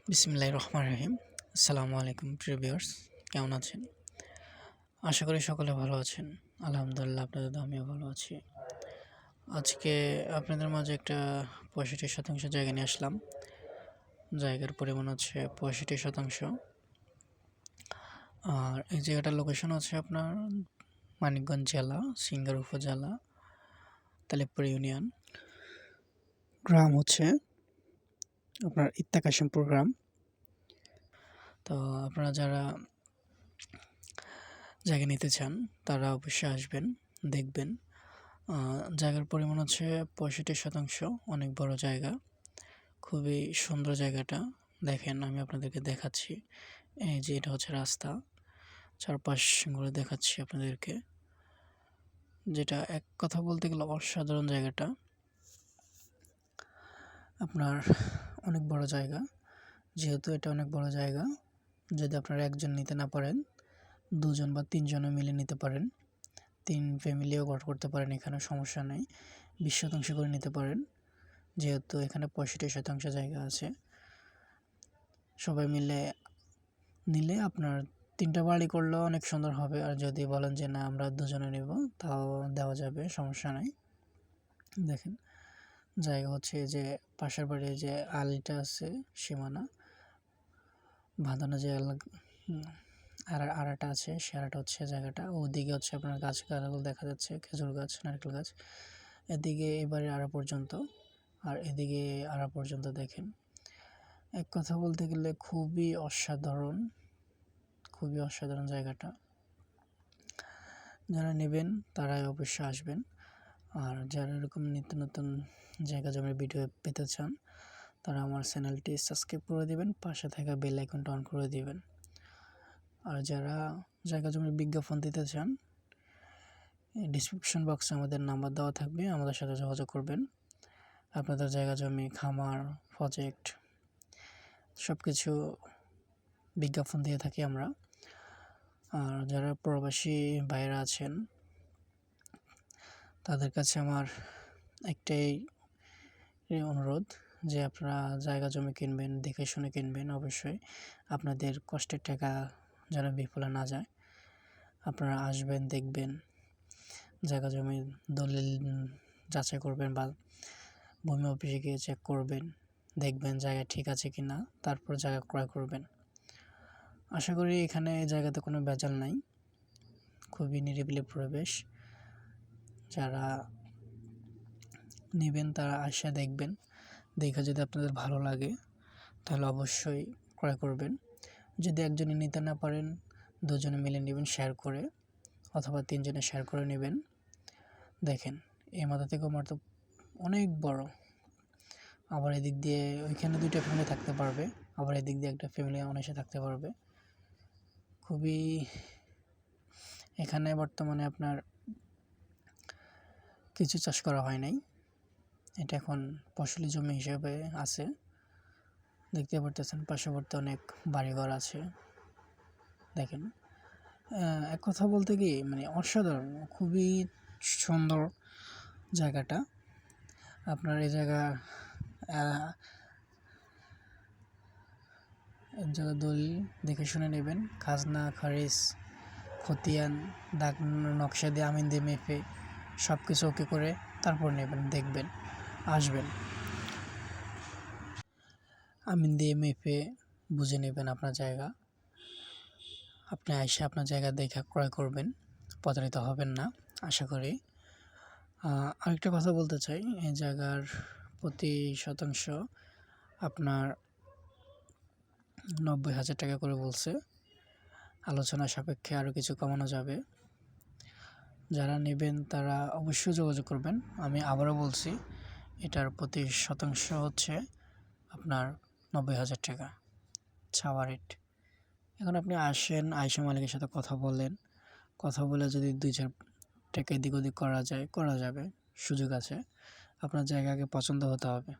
বিসমিল্লাহির রহমানির রহিম। আসসালামু আলাইকুম প্রিয় ভিউয়ার্স, কেমন আছেন? আশা করি সকলে ভালো আছেন। আলহামদুলিল্লাহ, আপনাদের দোয়ায় আমিও ভালো আছি। আজকে আপনাদের মাঝে একটা 65% জায়গা নিয়ে আসলাম। জায়গার পরিমাণ হচ্ছে 65%। আর এই জায়গাটার লোকেশন হচ্ছে আপনার মানিকগঞ্জ জেলা, সিংগার উপজেলা, তালিবপুর ইউনিয়ন। গ্রাম হচ্ছে আপনার ইত্তেকাশিমপুর গ্রাম। তো আপনারা যারা জায়গা নিতে চান তারা অবশ্যই আসবেন, দেখবেন। জায়গার পরিমাণ হচ্ছে 65%। অনেক বড় জায়গা, খুবই সুন্দর জায়গাটা। দেখেন, আমি আপনাদেরকে দেখাচ্ছি। এই যে এটা হচ্ছে রাস্তা, চারপাশ ঘুরে দেখাচ্ছি আপনাদেরকে। যেটা এক কথা বলতে গেলে অসাধারণ জায়গাটা। আপনার অনেক বড় জায়গা। যেহেতু এটা অনেক বড় জায়গা, যদি আপনারা একজন নিতে না পারেন, দুজন বা তিনজনে মিলে নিতে পারেন। 3 ফ্যামিলিও ঘর করতে পারেন, এখানে সমস্যা নেই। 20% করে নিতে পারেন, যেহেতু এখানে 65% জায়গা আছে। সবাই মিলে নিলে আপনার 3টা বাড়ি করলেও অনেক সুন্দর হবে। আর যদি বলেন যে না আমরা দুজনে নেব, তাও দেওয়া যাবে, সমস্যা নাই। দেখেন, জায়গা হচ্ছে যে পাশের বাড়ি যে আলিটা আছে, সীমানা বাঁধানো যে আড়াটা আছে, সে আড়াটা হচ্ছে জায়গাটা। ওদিকে হচ্ছে আপনার গাছগুলো দেখা যাচ্ছে, খেজুর গাছ, নারকেল গাছ। এদিকে এবারে আড়া পর্যন্ত, আর এদিকে আড়া পর্যন্ত। দেখেন, এক কথা বলতে গেলে খুবই অসাধারণ, খুবই অসাধারণ জায়গাটা। যারা নেবেন তারাই অবশ্যই আসবেন। আর যারা এরকম নিত্য নতুন জায়গা জমির ভিডিও পেতে চান, তারা আমার চ্যানেলটি সাবস্ক্রাইব করে দেবেন, পাশে থাকা বেল আইকনটা অন করে দেবেন। আর যারা জায়গা জমির বিজ্ঞাপন দিতে চান, ডিসক্রিপশন বক্সে আমাদের নাম্বার দেওয়া থাকবে, আমাদের সাথে যোগাযোগ করবেন। আপনাদের জায়গা জমি, খামার, প্রজেক্ট সব কিছু বিজ্ঞাপন দিয়ে থাকি আমরা। আর যারা প্রবাসী ভাইয়েরা আছেন, তাদের কাছে আমার একটাই অনুরোধ যে আপনারা জায়গা জমি কিনবেন, দেখে শুনে কিনবেন। অবশ্যই আপনাদের কষ্টের টাকা যেন বিফলে না যায়। আপনারা আসবেন, দেখবেন, জায়গা জমি দলিল যাচাই করবেন বা ভূমি অফিসে গিয়ে চেক করবেন, দেখবেন জায়গা ঠিক আছে কি না, তারপর জায়গা ক্রয় করবেন। আশা করি এখানে জায়গাতে কোনো ভেজাল নাই, খুবই নিরিবিলি পরিবেশ। যারা নেবেন তারা আসে দেখবেন, দেখে যদি আপনাদের ভালো লাগে তাহলে অবশ্যই ক্রয় করবেন। যদি একজনে নিতে না পারেন, দুজনে মিলে নেবেন শেয়ার করে, অথবা 3 জনে শেয়ার করে নেবেন। দেখেন, এই মাথা থেকে আমার তো অনেক বড়। আবার এদিক দিয়ে ওইখানে 2টা ফ্যামিলি থাকতে পারবে, আবার এদিক দিয়ে একটা ফ্যামিলি অনায়াসে থাকতে পারবে। খুবই, এখানে বর্তমানে আপনার কিছু চাষ করা হয় নাই, এটা এখন ফসলি জমি হিসেবে আছে। দেখতে পারতেছেন পার্শ্ববর্তী অনেক বাড়িঘর আছে। দেখেন, এক কথা বলতে কি মানে অসাধারণ, খুবই সুন্দর জায়গাটা। আপনার এই জায়গা দলিল দেখে শুনে নেবেন। খাজনা, খারিজ, খতিয়ান, দাগ নকশা দিয়ে, আমিন দিয়ে মেপে সব কিছু ওকে করে তারপর নেবেন, দেখবেন, আসবেন। আমিন দিয়ে মেপে বুঝে নেবেন আপনার জায়গা। আপনি এসে আপনার জায়গা দেখে ক্রয় করবেন, প্রতারিত হবেন না আশা করি। আরেকটা কথা বলতে চাই, এই জায়গার প্রতি শতাংশ আপনার 90,000 টাকা করে বলছে। আলোচনা সাপেক্ষে আরও কিছু কমানো যাবে। যারা নেবেন তারা অবশ্যই যোগাযোগ করবেন। আমি আবারও বলছি, এটার প্রতি শতাংশ হচ্ছে আপনার 90,000 টাকা ছাওয়া রেট। এখন আপনি আসেন, আইসা মালিকের সাথে কথা বলেন, কথা বলে যদি 2-4 টাকা এদিক ওদিক করা যায়, করা যাবে, সুযোগ আছে। আপনার জায়গা আগে পছন্দ হতে হবে।